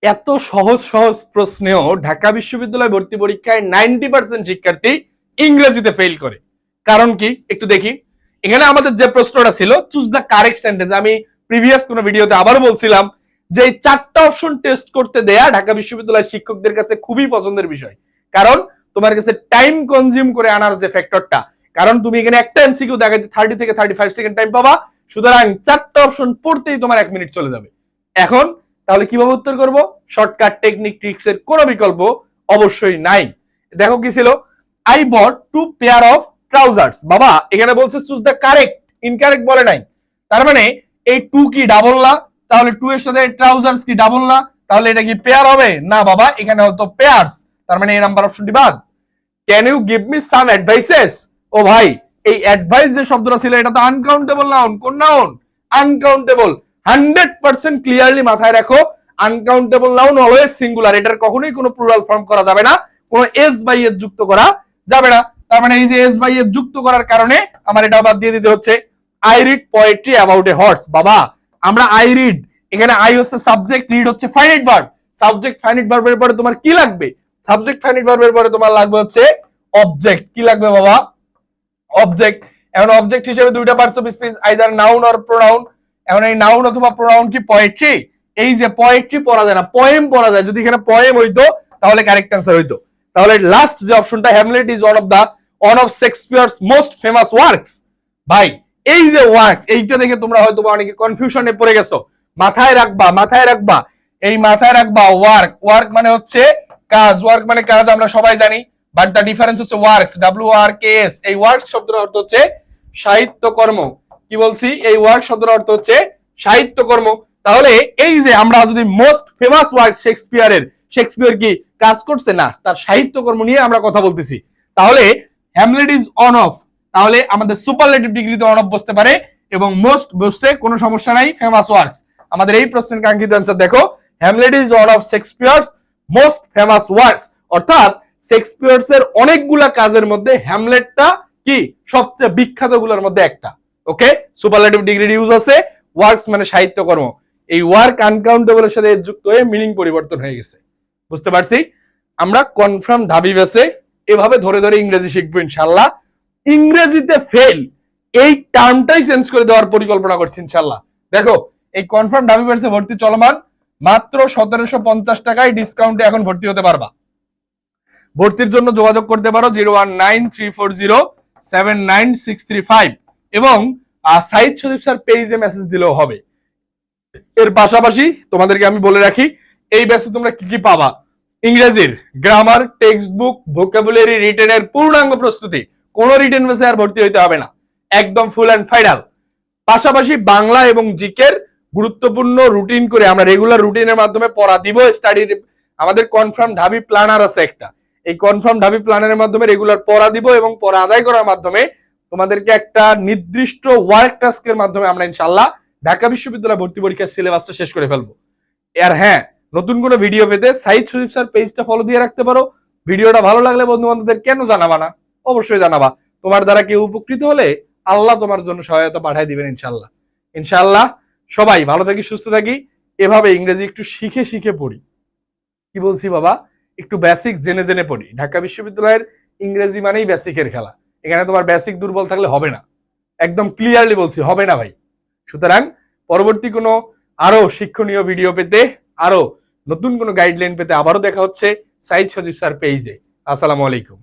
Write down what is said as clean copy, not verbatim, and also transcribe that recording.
এত সহজ সহজ প্রশ্নেও ঢাকা বিশ্ববিদ্যালয় ভর্তি পরীক্ষায় 90% শিক্ষার্থী ইংরেজিতে ফেল করে। কারণ কি একটু দেখি। এখানে আমাদের যে প্রশ্নটা ছিল চুজ দ্য কারেক্ট সেন্টেন্স, আমি প্রিভিয়াস কোনো ভিডিওতে আবারও বলছিলাম যে এই 4টা অপশন টেস্ট করতে দেয়া ঢাকা বিশ্ববিদ্যালয়ের শিক্ষকদের কাছে খুবই পছন্দের বিষয়। কারণ তোমার কাছে টাইম কনজিউম করে আনার যে ফ্যাক্টরটা, কারণ তুমি এখানে একটা এমসিকিউ দেখা যায় 30 থেকে 35 সেকেন্ড টাইম পাবা, সুতরাং 4টা অপশন পড়তেই তোমার 1 মিনিট চলে যাবে। এখন তাহলে কিভাবে উত্তর করব? শর্টকাট টেকনিক ট্রিক্স এর কোনো বিকল্প অবশ্যই নাই। দেখো কি ছিল, I bought 2 pair of trousers. বাবা এখানে বলছে চুজ দ্য কারেক্ট, ইনকারেক্ট বলে নাই। তার মানে এই 2 কি ডাবল না? তাহলে 2 এর সাথে ট্রাউজার্স কি ডাবল না? তাহলে এটা কি পেয়ার হবে না? বাবা এখানে হয়তো পেয়ার্স, তার মানে এই নাম্বার অপশনটি বাদ। Can you give me some advices? ও ভাই এই অ্যাডভাইস যে শব্দটা ছিল এটা তো আনকাউন্টেবল নাউন। কোন নাউন? আনকাউন্টেবল। 100% ক্লিয়ারলি মাথায় রাখো, আনকাউন্টেবল নাউন অলওয়েজ সিঙ্গুলার, এটার কখনোই কোনো প্লুরাল ফর্ম করা যাবে না, কোনো এস বাই এস যুক্ত করা যাবে না। তার মানে এই যে এস বাই এস যুক্ত করার কারণে আমার এটা বাদ দিয়ে দিতে হচ্ছে। I read poetry about a horse. বাবা আমরা আই রিড, এখানে আই হচ্ছে সাবজেক্ট, রিড হচ্ছে ফাইনাইট ভার্ব। সাবজেক্ট ফাইনাইট ভার্বের পরে তোমার কি লাগবে? সাবজেক্ট ফাইনাইট ভার্বের পরে তোমার লাগবে হচ্ছে অবজেক্ট। কি লাগবে বাবা? অবজেক্ট। এখন অবজেক্ট হিসেবে দুইটা parts of speech, either noun or pronoun. এখন এই নাউন অথবা প্রোনাউন কি পোয়েট্রি? এই যে পোয়েট্রি পড়া যায় না, পোয়েম পড়া যায়। যদি এখানে পোয়েম হইতো তাহলে কারেক্ট অ্যান্সার হইতো। তাহলে লাস্ট যে অপশনটা, Hamlet is one of Shakespeare's most famous works. ভাই এই যে ওয়ার্ক, এইটা দেখে তোমরা হয়তো অনেকে কনফিউশনে পড়ে গেছো। মাথায় রাখবা, মাথায় রাখবা, এই মাথায় রাখবা ওয়ার্ক। ওয়ার্ক মানে হচ্ছে কাজ, ওয়ার্ক মানে কাজ আমরা সবাই জানি, বাট দ্য ডিফারেন্স হচ্ছে ওয়ার্কস, WRKS। এই ওয়ার্কস শব্দের অর্থ হচ্ছে সাহিত্যকর্ম। কি বলছি? এই ওয়ার্ক শব্দের অর্থ হচ্ছে সাহিত্যকর্ম। তাহলে এই যে আমরা যদি মোস্ট ফেমাস ওয়ার্ক শেক্সপিয়ারের, শেক্সপিয়ার কি কাজ করছে না, তার সাহিত্যকর্ম নিয়ে আমরা কথা বলতেছি। তাহলে হ্যামলেট ইজ অন অফ, তাহলে আমাদের সুপারলেটিভ ডিগ্রিতে অন অফ বসতে পারে এবং মোস্ট বসছে, কোনো সমস্যা নাই। ফেমাস ওয়ার্কস আমাদের এই প্রশ্নের কাঙ্ক্ষিত অ্যান্সার। দেখো Hamlet is one of Shakespeare's most famous works, অর্থাৎ শেক্সপিয়ার্স এর অনেকগুলা কাজের মধ্যে হ্যামলেটটা কি সবচেয়ে বিখ্যাত গুলোর মধ্যে একটা। ওকে, সুপারলেটিভ ডিগ্রির ইউজ আছে, ওয়ার্কস মানে সাহিত্যকর্ম। এই ওয়ার্ক আনকাউন্টেবলের সাথে যুক্ত হয়ে মিনিং পরিবর্তন হয়ে গেছে। বুঝতে পারছি? আমরা কনফার্ম ঢাবি বেসে এভাবে ধরে ধরে ইংরেজি শিখবো ইনশাল্লাহ। ইংরেজিতে ফেল এই টার্মটাই চেঞ্জ করে দেওয়ার পরিকল্পনা করছি ইনশাল্লাহ। দেখো এই কনফার্ম ঢাবি বেসে ভর্তি চলমান, মাত্র 1750 টাকায় ডিসকাউন্টে এখন ভর্তি হতে পারবা। ভর্তির জন্য যোগাযোগ করতে পারো 01934079635 এবং সাইদ শরীফ স্যার পেজে মেসেজ দিলেও হবে। এর পাশাপাশি তোমাদেরকে আমি বলে রাখি, এই ব্যাচে তোমরা কি কি পাবা? ইংরেজির গ্রামার, টেক্সট বুক, ভোকাবুলারি, রিটেনের পূর্ণাঙ্গ প্রস্তুতি। কোনো রিটেন ব্যাচে আর ভর্তি হইতে হবে না, একদম ফুল অ্যান্ড ফাইনাল। পাশাপাশি বাংলা এবং জিকের গুরুত্বপূর্ণ রুটিন করে আমরা রেগুলার রুটিনের মাধ্যমে পড়া দিব। স্টাডি আমাদের কনফার্ম ঢাবি প্ল্যানার আছে একটা, এই কনফার্ম ঢাবি প্ল্যানারের মাধ্যমে রেগুলার পড়া দিব এবং পড়া আদায় করার মাধ্যমে তোমাদেরকে একটা নির্দিষ্ট ওয়ার্ক টাস্কের মাধ্যমে আমরা ইনশাল্লাহ ঢাকা বিশ্ববিদ্যালয় ভর্তি পরীক্ষার সিলেবাসটা শেষ করে ফেলবো। আর হ্যাঁ, নতুন কোনো ভিডিও পেতে সাইদ শরীফ স্যার পেজটা ফলো দিয়ে রাখতে পারো। ভিডিওটা ভালো লাগলে বন্ধু বান্ধবদের কেন জানাবা না? অবশ্যই জানাবা। তোমার দ্বারা কেউ উপকৃত হলে আল্লাহ তোমার জন্য সহায়তা পাঠায় দিবেন ইনশাল্লাহ। ইনশাল্লাহ সবাই ভালো থাকি, সুস্থ থাকি, এভাবে ইংরেজি একটু শিখে শিখে পড়ি। কি বলছি বাবা? একটু বেসিক জেনে জেনে পড়ি। ঢাকা বিশ্ববিদ্যালয়ের ইংরেজি মানেই বেসিকের খেলা, এখানে তোমার বেসিক দুর্বল থাকলে হবে না, একদম ক্লিয়ারলি বলছি, হবে না ভাই। সুতরাং পরবর্তী কোনো আরো শিক্ষণীয় ভিডিও পেতে, আরো নতুন কোনো গাইডলাইন পেতে আবারও দেখা হচ্ছে সাইদ শরীফ স্যার পেজে। আসসালামু আলাইকুম।